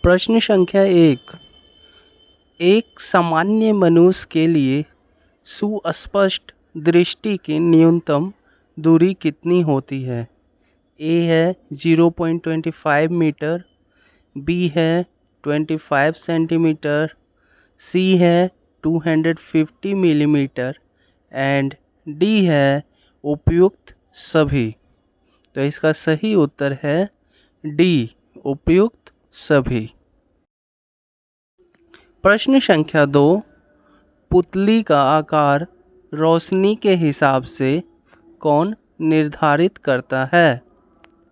प्रश्न संख्या एक। एक सामान्य मनुष्य के लिए सुस्पष्ट दृष्टि की न्यूनतम दूरी कितनी होती है? ए है 0.25 मीटर, बी है 25 सेंटीमीटर, सी है 250 मिलीमीटर एंड डी है उपयुक्त सभी। तो इसका सही उत्तर है डी, उपयुक्त सभी। प्रश्न संख्या 2। पुतली का आकार रोशनी के हिसाब से कौन निर्धारित करता है?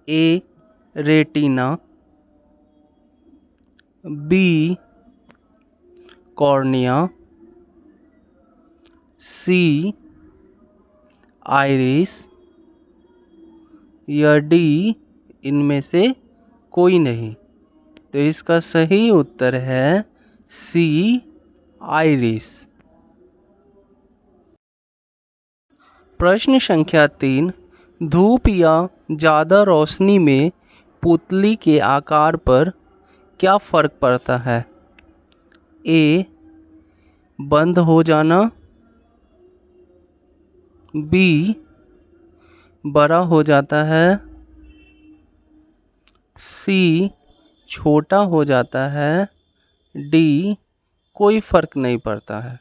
ए रेटिना, बी कॉर्निया, सी आइरिस या डी इनमें से कोई नहीं। तो इसका सही उत्तर है सी आइरिस। प्रश्न संख्या 3। धूप या ज़्यादा रोशनी में पुतली के आकार पर क्या फर्क पड़ता है? ए बंद हो जाना, बी बड़ा हो जाता है, सी छोटा हो जाता है, डी कोई फर्क नहीं पड़ता है।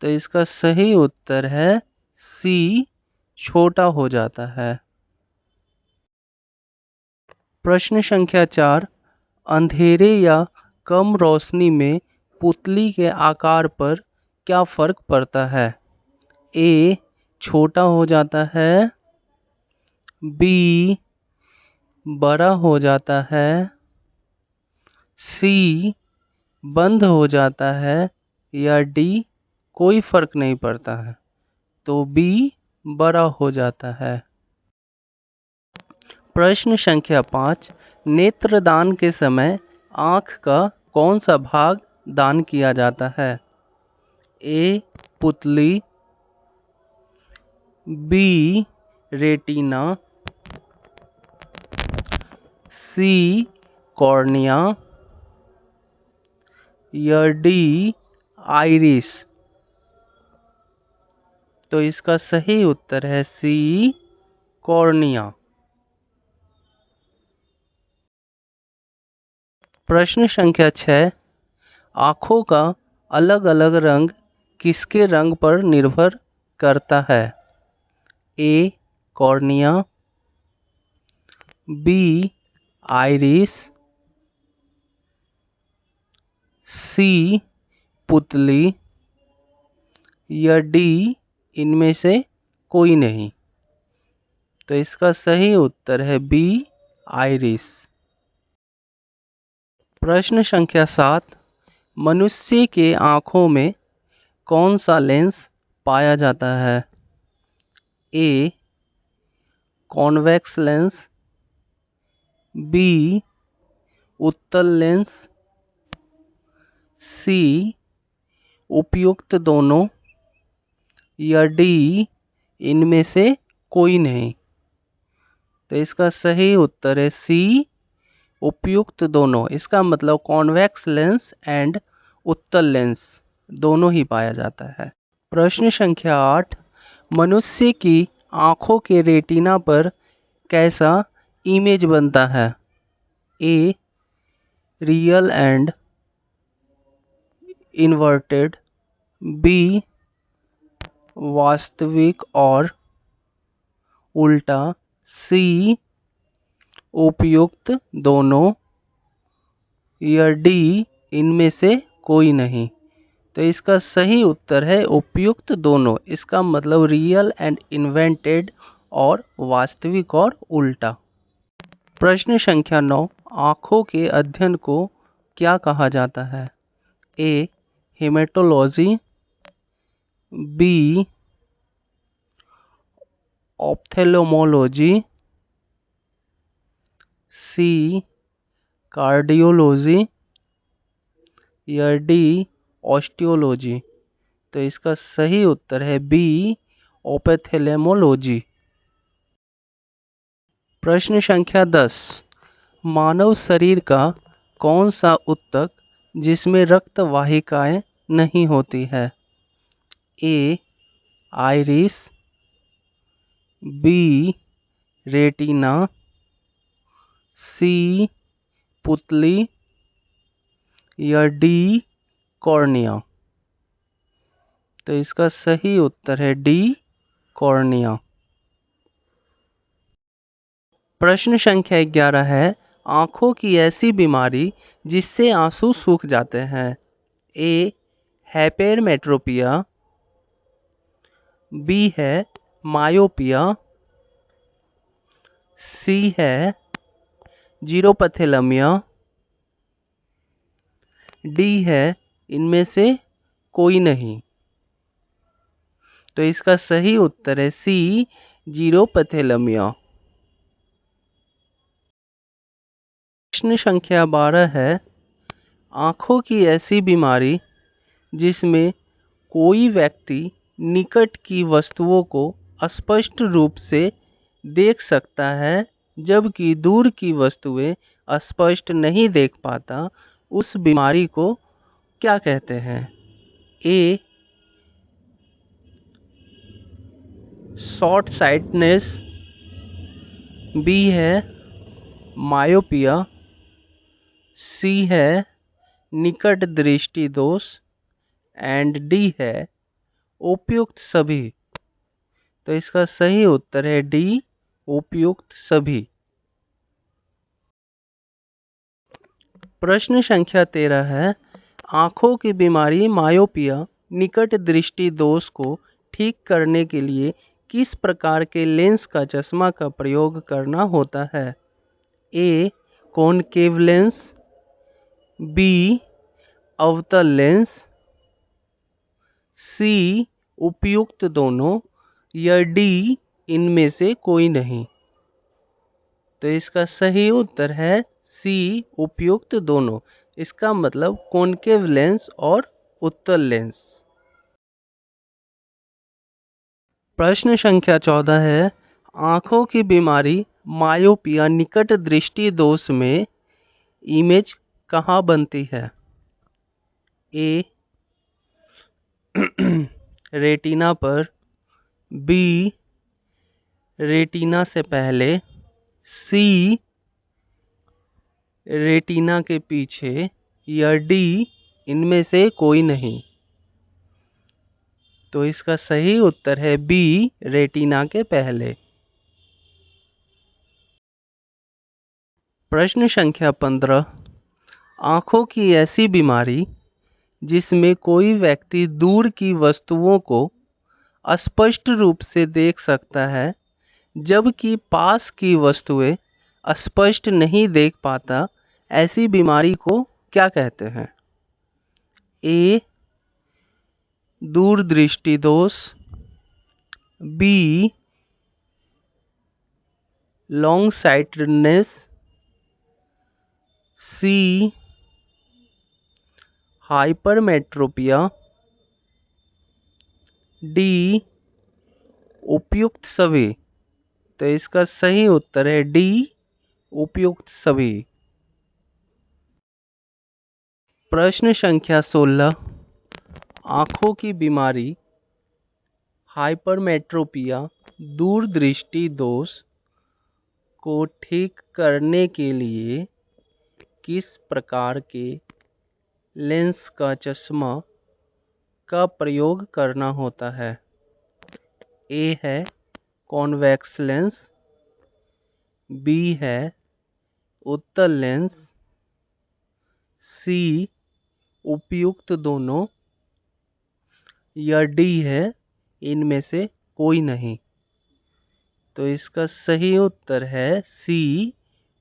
तो इसका सही उत्तर है सी छोटा हो जाता है। प्रश्न संख्या 4। अंधेरे या कम रोशनी में पुतली के आकार पर क्या फर्क पड़ता है? ए छोटा हो जाता है, बी बड़ा हो जाता है, सी बंद हो जाता है या डी कोई फर्क नहीं पड़ता है। तो बी बड़ा हो जाता है। प्रश्न संख्या 5। नेत्रदान के समय आँख का कौन सा भाग दान किया जाता है? ए पुतली, बी रेटिना, सी कॉर्निया या डी आइरिस। तो इसका सही उत्तर है सी कॉर्निया। प्रश्न संख्या 6। आँखों का अलग अलग रंग किसके रंग पर निर्भर करता है? ए कॉर्निया, बी आइरिस, सी पुतली या डी इनमें से कोई नहीं। तो इसका सही उत्तर है बी आइरिस। प्रश्न संख्या 7। मनुष्य के आँखों में कौन सा लेंस पाया जाता है? ए कॉन्वेक्स लेंस, बी उत्तल लेंस, सी उपयुक्त दोनों या डी इनमें से कोई नहीं। तो इसका सही उत्तर है सी उपयुक्त दोनों। इसका मतलब कॉन्वेक्स लेंस एंड उत्तल लेंस दोनों ही पाया जाता है। प्रश्न संख्या 8। मनुष्य की आँखों के रेटिना पर कैसा इमेज बनता है? A real and inverted, B वास्तविक और उल्टा, सी उपयुक्त दोनों या डी इनमें से कोई नहीं। तो इसका सही उत्तर है उपयुक्त दोनों। इसका मतलब रियल एंड इन्वेंटेड और वास्तविक और उल्टा। प्रश्न संख्या 9। आँखों के अध्ययन को क्या कहा जाता है? ए haematology, B ophthalmology, C cardiology या डी ऑस्टियोलॉजी। तो इसका सही उत्तर है बी ऑप्थेल्मोलॉजी। प्रश्न संख्या 10। मानव शरीर का कौन सा ऊतक जिसमें रक्त वाहिकाएं नहीं होती है? ए आइरिस, बी रेटिना, सी पुतली या डी कॉर्निया। तो इसका सही उत्तर है डी कॉर्निया। प्रश्न संख्या 11 है, आंखों की ऐसी बीमारी जिससे आंसू सूख जाते हैं। ए हैपेरमेट्रोपिया, बी है मायोपिया, सी है जीरोपथेलमिया, डी है इनमें से कोई नहीं। तो इसका सही उत्तर है सी जीरोपथेलमिया। प्रश्न संख्या 12 है, आंखों की ऐसी बीमारी जिसमें कोई व्यक्ति निकट की वस्तुओं को स्पष्ट रूप से देख सकता है जबकि दूर की वस्तुएं स्पष्ट नहीं देख पाता, उस बीमारी को क्या कहते हैं? ए शॉर्ट साइटनेस, बी है मायोपिया, सी है निकट दृष्टि दोष एंड डी है उपयुक्त सभी। तो इसका सही उत्तर है डी उपयुक्त सभी। प्रश्न संख्या 13 है, आंखों की बीमारी मायोपिया निकट दृष्टि दोष को ठीक करने के लिए किस प्रकार के लेंस का चश्मा का प्रयोग करना होता है? ए कॉनकेव लेंस, बी अवतल लेंस, सी उपयुक्त दोनों या डी इनमें से कोई नहीं। तो इसका सही उत्तर है सी उपयुक्त दोनों। इसका मतलब कॉनकेव लेंस और उत्तल लेंस। प्रश्न संख्या 14 है, आंखों की बीमारी मायोपिया निकट दृष्टि दोष में इमेज कहाँ बनती है? ए रेटिना पर, बी रेटिना से पहले, सी रेटिना के पीछे या डी इनमें से कोई नहीं। तो इसका सही उत्तर है बी रेटिना के पहले। प्रश्न संख्या 15, आंखों की ऐसी बीमारी जिसमें कोई व्यक्ति दूर की वस्तुओं को स्पष्ट रूप से देख सकता है जबकि पास की वस्तुएं स्पष्ट नहीं देख पाता, ऐसी बीमारी को क्या कहते हैं? ए दूरदृष्टि दोष, बी लॉन्ग साइटेडनेस, सी हाइपरमेट्रोपिया, डी उपयुक्त सभी। तो इसका सही उत्तर है डी उपयुक्त सभी। प्रश्न संख्या 16, आंखों की बीमारी हाइपरमेट्रोपिया दूरदृष्टि दोष को ठीक करने के लिए किस प्रकार के लेंस का चश्मा का प्रयोग करना होता है? ए है कॉन्वेक्स लेंस, बी है उत्तल लेंस, सी उपयुक्त दोनों या डी है इनमें से कोई नहीं। तो इसका सही उत्तर है सी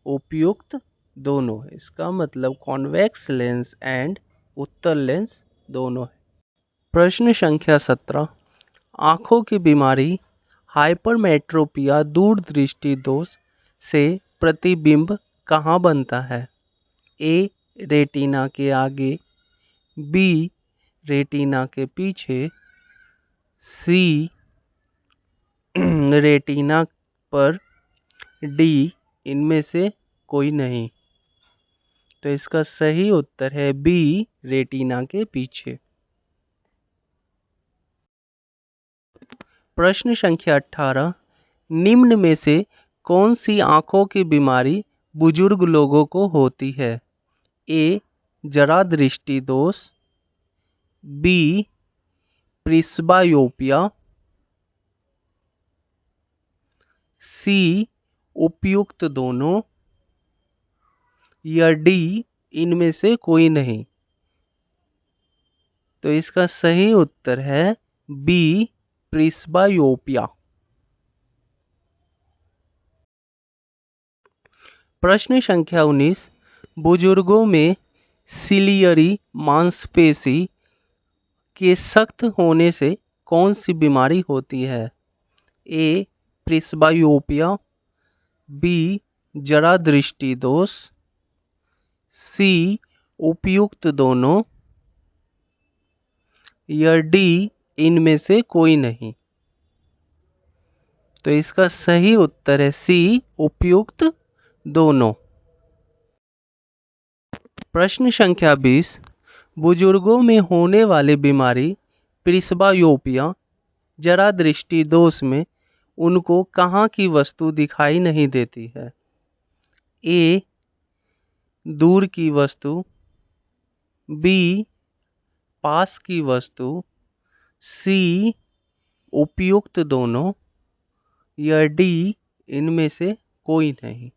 उपयुक्त दोनों। इसका मतलब कॉन्वेक्स लेंस एंड उत्तल लेंस दोनों है। प्रश्न संख्या 17, आंखों की बीमारी हाइपरमेट्रोपिया दूरदृष्टि दोष से प्रतिबिंब कहाँ बनता है? ए रेटिना के आगे, बी रेटिना के पीछे, सी रेटिना पर, डी इनमें से कोई नहीं। तो इसका सही उत्तर है बी, रेटिना के पीछे। प्रश्न संख्या 18, निम्न में से कौन सी आंखों की बीमारी बुजुर्ग लोगों को होती है? ए, जरा दृष्टि दोष, बी, प्रिस्बायोपिया, सी, उपयुक्त दोनों, या डी, इनमें से कोई नहीं। तो इसका सही उत्तर है बी, प्रिस्बायोपिया। प्रश्न संख्या 19, बुजुर्गों में सिलियरी मांसपेशी के सख्त होने से कौन सी बीमारी होती है? ए, प्रिस्बायोपिया, बी, जरा दृष्टि दोष, सी, उपयुक्त दोनों, या डी, इनमें से कोई नहीं। तो इसका सही उत्तर है सी, उपयुक्त दोनों। प्रश्न संख्या 20, बुजुर्गों में होने वाली बीमारी प्रिस्बायोपिया जरा दृष्टि दोष में उनको कहाँ की वस्तु दिखाई नहीं देती है? ए, दूर की वस्तु, बी, पास की वस्तु, सी, उपयुक्त दोनों, या डी, इनमें से कोई नहीं।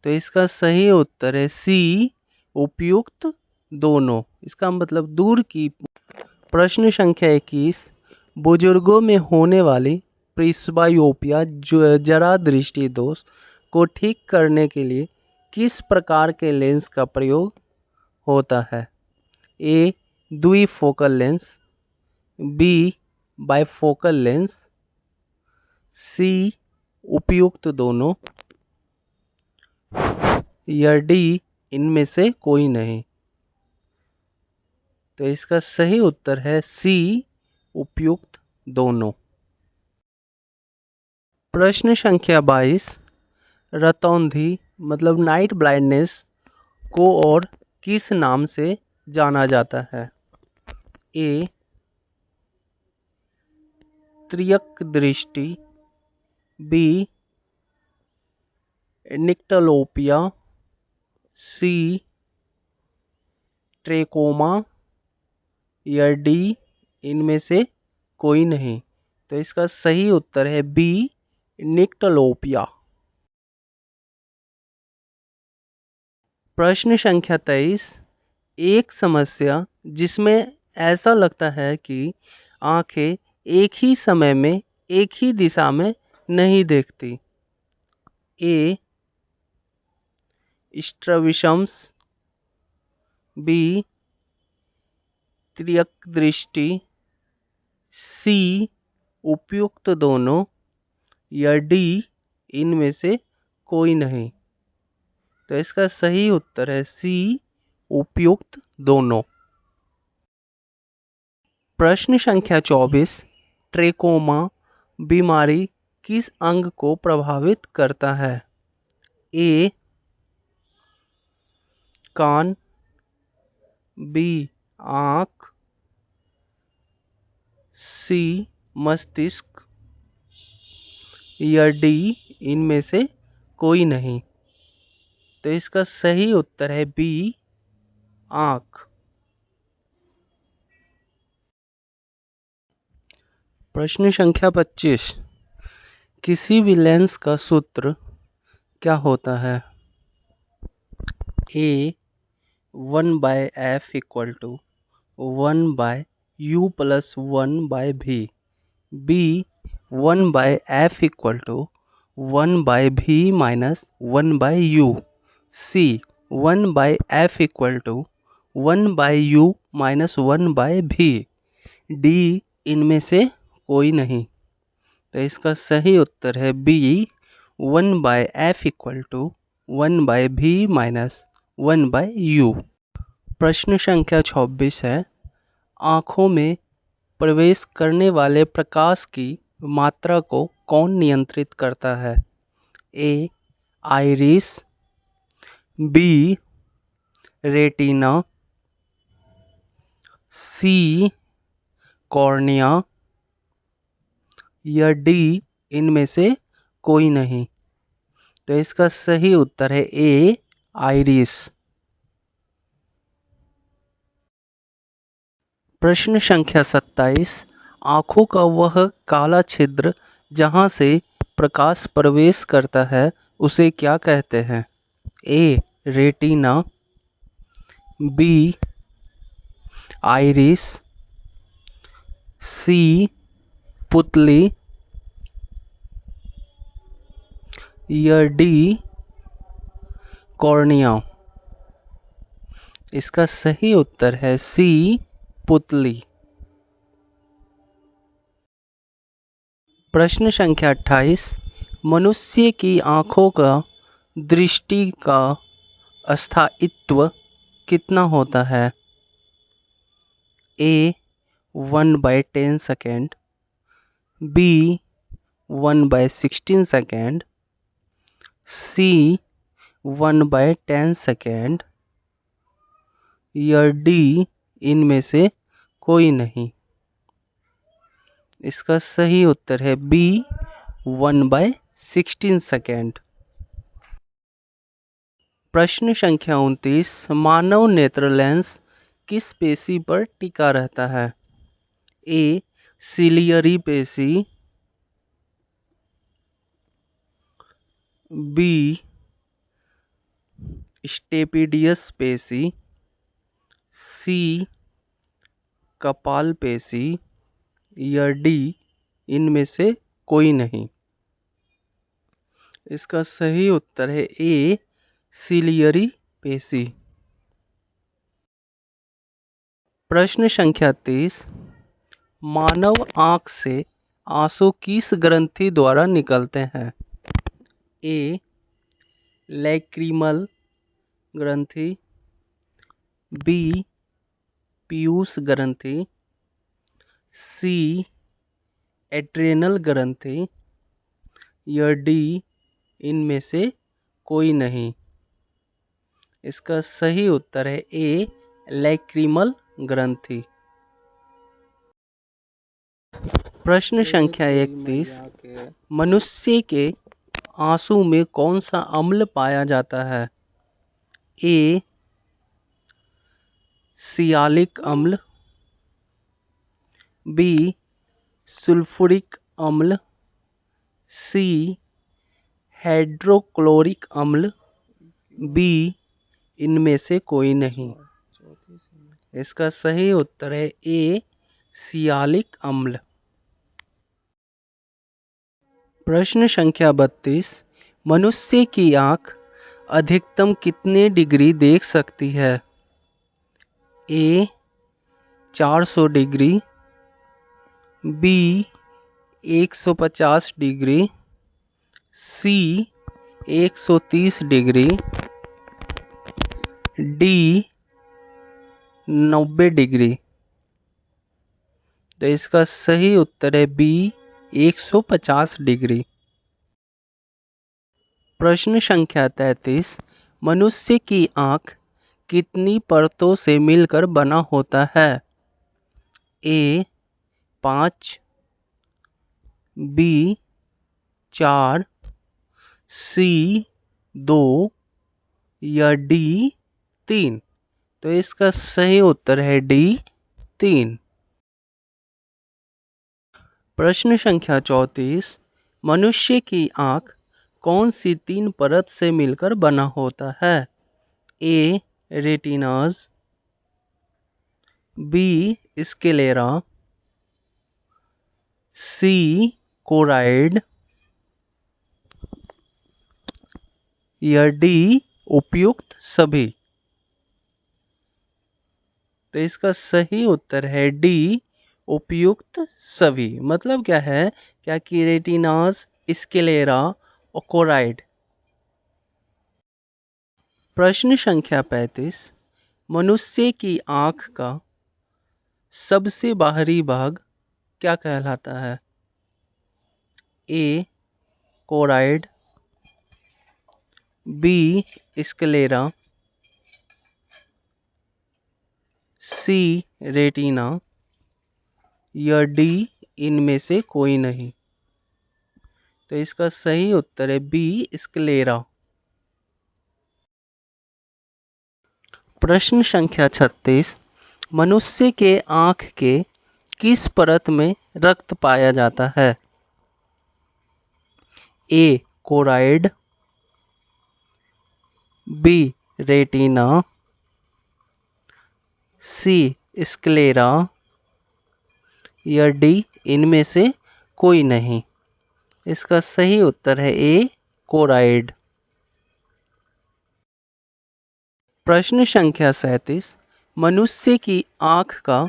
तो इसका सही उत्तर है सी, उपयुक्त दोनों। इसका मतलब दूर की। प्रश्न संख्या 21, बुजुर्गों में होने वाली प्रिस्बायोपिया जरा दृष्टि दोष को ठीक करने के लिए किस प्रकार के लेंस का प्रयोग होता है? ए, द्विफोकल लेंस, बी, बाइफोकल लेंस, सी, उपयुक्त दोनों, या डी, इनमें से कोई नहीं। तो इसका सही उत्तर है सी, उपयुक्त दोनों। प्रश्न संख्या 22, रतौंधी मतलब नाइट ब्लाइंडनेस को और किस नाम से जाना जाता है? ए, त्रियक दृष्टि, बी, निक्टलोपिया, सी, ट्रेकोमा, या डी, इनमें से कोई नहीं। तो इसका सही उत्तर है बी, निक्टलोपिया। प्रश्न संख्या 23, एक समस्या जिसमें ऐसा लगता है कि आंखें एक ही समय में एक ही दिशा में नहीं देखती। ए, स्ट्रैबिस्मस, बी, त्रियक दृष्टि, सी, उपयुक्त दोनों, या डी, इनमें से कोई नहीं। तो इसका सही उत्तर है सी, उपयुक्त दोनों। प्रश्न संख्या 24, ट्रेकोमा बीमारी किस अंग को प्रभावित करता है? ए, कान, बी, आँख, सी, मस्तिष्क, या डी, इनमें से कोई नहीं। तो इसका सही उत्तर है बी, आँख। प्रश्न संख्या 25, किसी भी लेंस का सूत्र क्या होता है? A, 1/f equal to 1/u plus 1/v, B, 1/f equal to 1/v minus 1/u, C, 1/f equal to 1/u minus 1/v, D, इनमें से कोई नहीं। तो इसका सही उत्तर है B, 1/f equal to 1/v minus 1/u। प्रश्न संख्या 26 है, आँखों में प्रवेश करने वाले प्रकाश की मात्रा को कौन नियंत्रित करता है? ए, आइरिस, बी, रेटिना, सी कॉर्निया या डी इनमें से कोई नहीं। तो इसका सही उत्तर है ए आइरिस। प्रश्न संख्या 27। आंखों का वह काला छिद्र जहां से प्रकाश प्रवेश करता है उसे क्या कहते हैं? ए रेटिना, बी आइरिस, सी पुतली या डी कॉर्निया। इसका सही उत्तर है सी पुतली। प्रश्न संख्या 28। मनुष्य की आंखों का दृष्टि का स्थायित्व कितना होता है? ए 1/10 सेकेंड, बी 1/16 सेकेंड, सी 1/10 सेकेंड या डी इनमें से कोई नहीं। इसका सही उत्तर है बी 1/16 सेकेंड। प्रश्न संख्या 29। मानव नेत्र लेंस किस पेशी पर टिका रहता है? ए सिलियरी पेशी, बी स्टेपिडियस पेशी, सी कपाल पेशी या डी इनमें से कोई नहीं। इसका सही उत्तर है ए सिलियरी पेशी। प्रश्न संख्या 30। मानव आंख से आंसू किस ग्रंथि द्वारा निकलते हैं? ए लैक्रिमल ग्रंथि, बी पीयूष ग्रंथि, सी एड्रेनल ग्रंथि या डी इनमें से कोई नहीं। इसका सही उत्तर है ए लैक्रिमल ग्रंथि। प्रश्न संख्या 31। मनुष्य के आंसू में कौन सा अम्ल पाया जाता है? ए सियालिक अम्ल, बी सल्फ्यूरिक अम्ल, सी हाइड्रोक्लोरिक अम्ल, बी इनमें से कोई नहीं। इसका सही उत्तर है ए सियालिक अम्ल। प्रश्न संख्या 32। मनुष्य की आंख अधिकतम कितने डिग्री देख सकती है? ए 400 डिग्री, बी 150 डिग्री, सी 130 डिग्री, डी 90 डिग्री। तो इसका सही उत्तर है बी 150 डिग्री। प्रश्न संख्या 33। मनुष्य की आंख कितनी परतों से मिलकर बना होता है? ए 5, बी 4, सी 2 या डी 3। तो इसका सही उत्तर है डी 3। प्रश्न संख्या 34। मनुष्य की आंख कौन सी 3 परत से मिलकर बना होता है? ए रेटिनाज, बी स्क्लेरा, सी कोराइड या डी उपयुक्त सभी। तो इसका सही उत्तर है डी उपयुक्त सभी। मतलब क्या है? क्या कि रेटिनास, स्क्लेरा और कोराइड। प्रश्न संख्या 35। मनुष्य की आंख का सबसे बाहरी भाग क्या कहलाता है? ए कोराइड, बी स्क्लेरा, सी रेटिना या डी इनमें से कोई नहीं। तो इसका सही उत्तर है बी स्क्लेरा। प्रश्न संख्या 36। मनुष्य के आँख के किस परत में रक्त पाया जाता है? ए कोराइड, बी रेटिना, सी स्क्लेरा या डी इनमें से कोई नहीं। इसका सही उत्तर है ए कोराइड। प्रश्न संख्या 37। मनुष्य की आँख का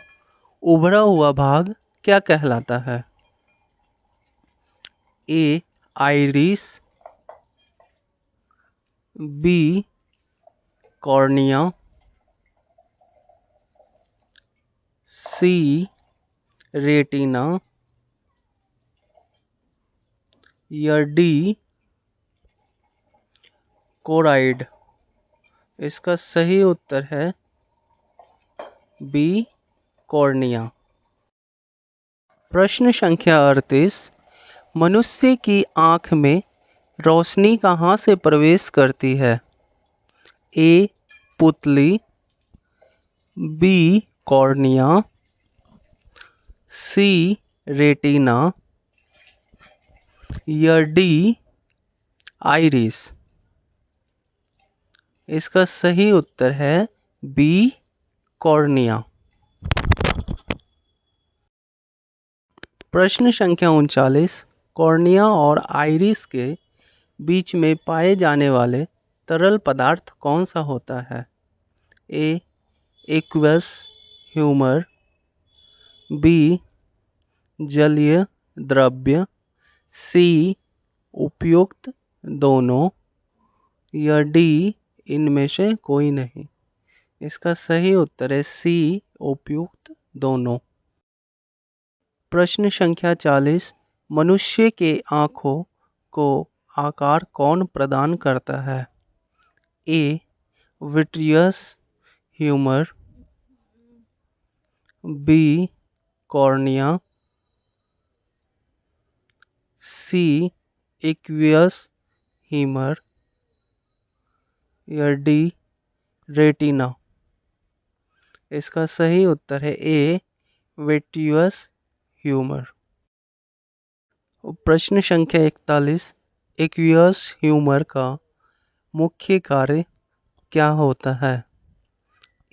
उभरा हुआ भाग क्या कहलाता है? ए आइरिस, बी कॉर्निया, सी रेटिना या डी कोराइड। इसका सही उत्तर है बी कॉर्निया। प्रश्न संख्या 38। मनुष्य की आँख में रोशनी कहाँ से प्रवेश करती है? ए पुतली, बी कॉर्निया, सी रेटिना या डी आइरिस। इसका सही उत्तर है बी कॉर्निया। प्रश्न संख्या 39। कॉर्निया और आइरिस के बीच में पाए जाने वाले तरल पदार्थ कौन सा होता है? ए एक्वस ह्यूमर, बी जलीय द्रव्य, सी उपयुक्त दोनों या डी इनमें से कोई नहीं। इसका सही उत्तर है सी उपयुक्त दोनों। प्रश्न संख्या 40। मनुष्य के आँखों को आकार कौन प्रदान करता है? ए विट्रियस ह्यूमर, बी कॉर्निया, सी एक्वियस ह्यूमर या डी रेटिना। इसका सही उत्तर है ए विट्रियस ह्यूमर। प्रश्न संख्या 41। एक्वियस ह्यूमर का मुख्य कार्य क्या होता है?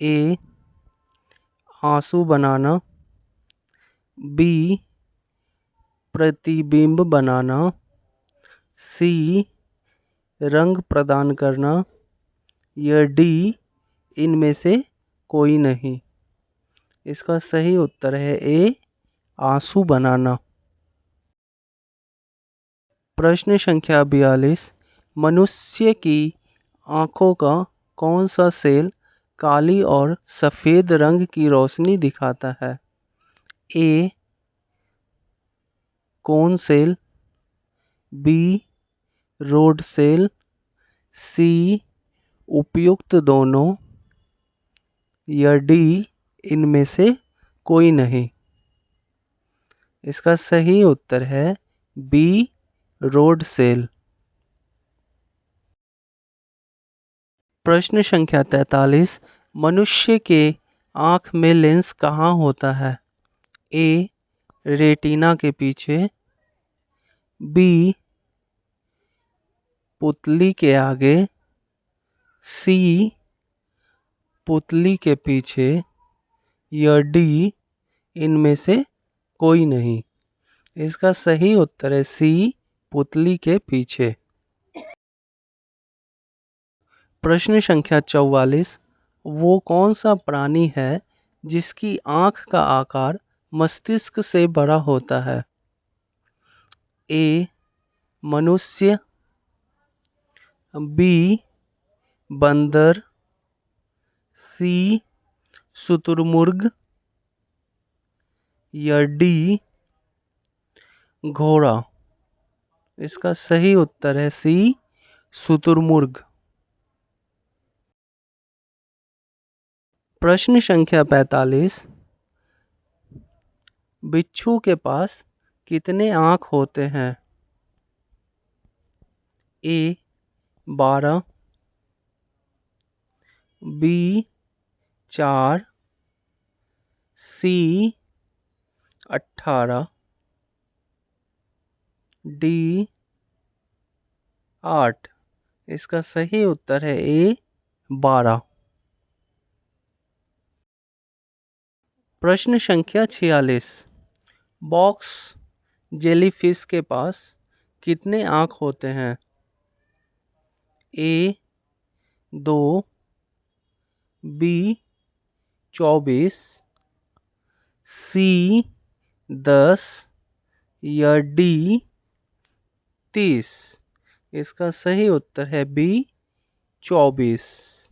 ए आंसू बनाना, बी प्रतिबिंब बनाना, सी रंग प्रदान करना या डी इनमें से कोई नहीं। इसका सही उत्तर है ए आंसू बनाना। प्रश्न संख्या 42। मनुष्य की आँखों का कौन सा सेल काली और सफ़ेद रंग की रोशनी दिखाता है? A cone cell, B rod cell, C उपयुक्त दोनों या डी इनमें से कोई नहीं। इसका सही उत्तर है बी रोड सेल। प्रश्न संख्या 43। मनुष्य के आँख में लेंस कहाँ होता है? ए रेटिना के पीछे, बी पुतली के आगे, सी पुतली के पीछे या डी इनमें से कोई नहीं। इसका सही उत्तर है सी पुतली के पीछे। प्रश्न संख्या 44। वो कौन सा प्राणी है जिसकी आँख का आकार मस्तिष्क से बड़ा होता है? ए मनुष्य, बी बंदर, सी शुतुरमुर्ग या डी घोड़ा। इसका सही उत्तर है सी शुतुरमुर्ग। प्रश्न संख्या 45। बिच्छू के पास कितने आँख होते हैं? ए 12, बी 4, सी 18, डी 8। इसका सही उत्तर है ए 12। प्रश्न संख्या 46। बॉक्स जेलीफिश के पास कितने आँख होते हैं? ए 2, बी 24, सी 10 या डी 30। इसका सही उत्तर है बी 24।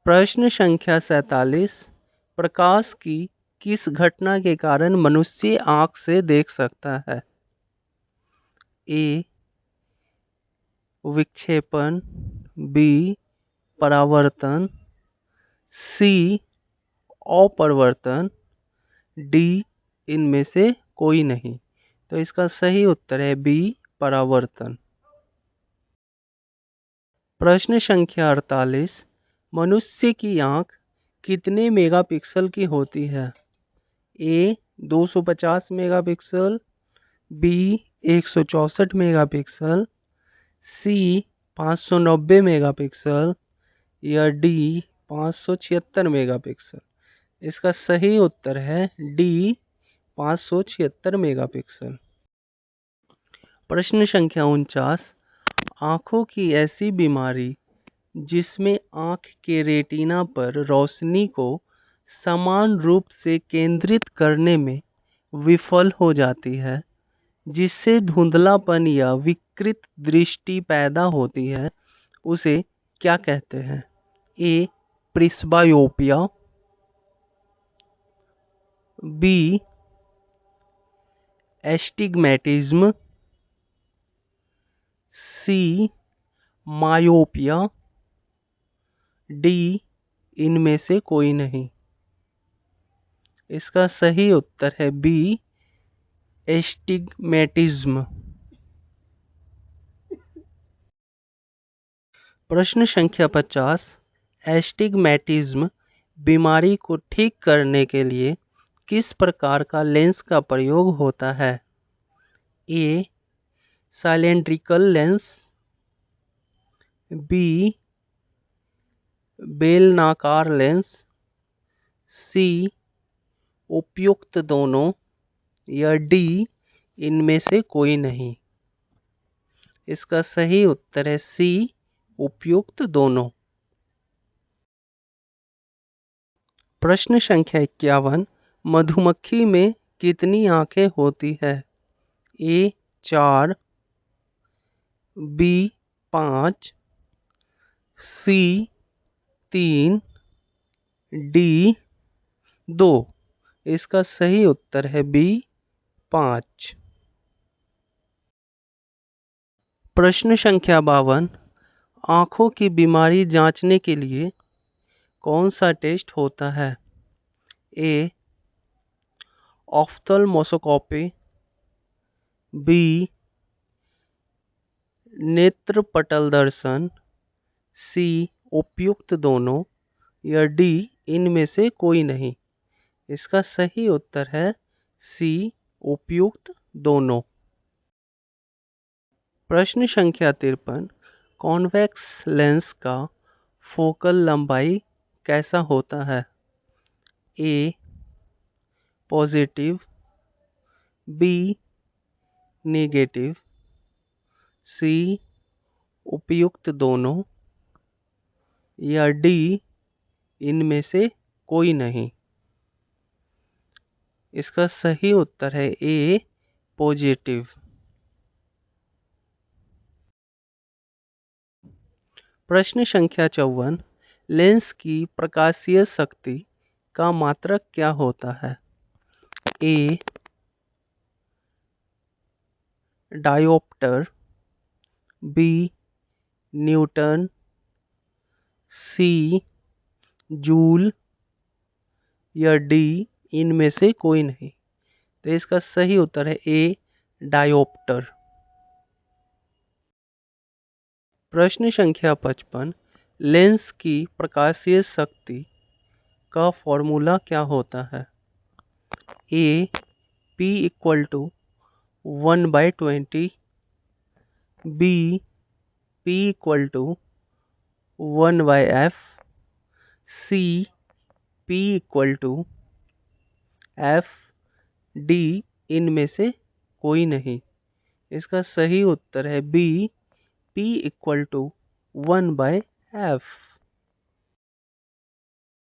प्रश्न संख्या 47। प्रकाश की किस घटना के कारण मनुष्य आँख से देख सकता है? ए विक्षेपण, बी परावर्तन, सी अपवर्तन, डी इनमें से कोई नहीं। तो इसका सही उत्तर है बी परावर्तन। प्रश्न संख्या 48। मनुष्य की आँख कितने मेगापिक्सल की होती है? ए 250 मेगापिक्सल, बी 164 मेगापिक्सल, सी 590 मेगापिक्सल या डी 576 मेगापिक्सल। इसका सही उत्तर है डी 576 मेगापिक्सल। प्रश्न संख्या 49। आँखों की ऐसी बीमारी जिसमें आँख के रेटिना पर रोशनी को समान रूप से केंद्रित करने में विफल हो जाती है, जिससे धुंधलापन या विकृत दृष्टि पैदा होती है, उसे क्या कहते हैं? ए प्रिस्बायोपिया, बी एस्टिग्मेटिज्म, सी मायोपिया, डी इनमें से कोई नहीं। इसका सही उत्तर है बी एस्टिग्मेटिज्म। प्रश्न संख्या 50। एस्टिग्मेटिज्म बीमारी को ठीक करने के लिए किस प्रकार का लेंस का प्रयोग होता है? ए साइलेंड्रिकल लेंस, बी बेलनाकार लेंस, सी उपयुक्त दोनों या डी इनमें से कोई नहीं। इसका सही उत्तर है सी उपयुक्त दोनों। प्रश्न संख्या 51। मधुमक्खी में कितनी आंखें होती है? ए 4, बी 5, सी 3, डी 2। इसका सही उत्तर है बी 5। प्रश्न संख्या 52। आँखों की बीमारी जांचने के लिए कौन सा टेस्ट होता है? ए ऑफ्थल्मोस्कोपी, बी नेत्र पटल दर्शन, सी उपयुक्त दोनों या डी इनमें से कोई नहीं। इसका सही उत्तर है सी उपयुक्त दोनों। प्रश्न संख्या 53। कॉन्वेक्स लेंस का फोकल लंबाई कैसा होता है? ए पॉजिटिव, बी नेगेटिव, सी उपयुक्त दोनों या डी इनमें से कोई नहीं। इसका सही उत्तर है ए पॉजिटिव। प्रश्न संख्या 54। लेंस की प्रकाशीय शक्ति का मात्रक क्या होता है? ए डायोप्टर, बी न्यूटन, सी जूल या डी इनमें से कोई नहीं। तो इसका सही उत्तर है ए, डायोप्टर। प्रश्न संख्या 55, लेंस की प्रकाशीय शक्ति का फॉर्मूला क्या होता है? A, P equal to 1/20, B, P equal to 1/f, C, P equal to F, D इनमें से कोई नहीं। इसका सही उत्तर है B, P equal to 1/f।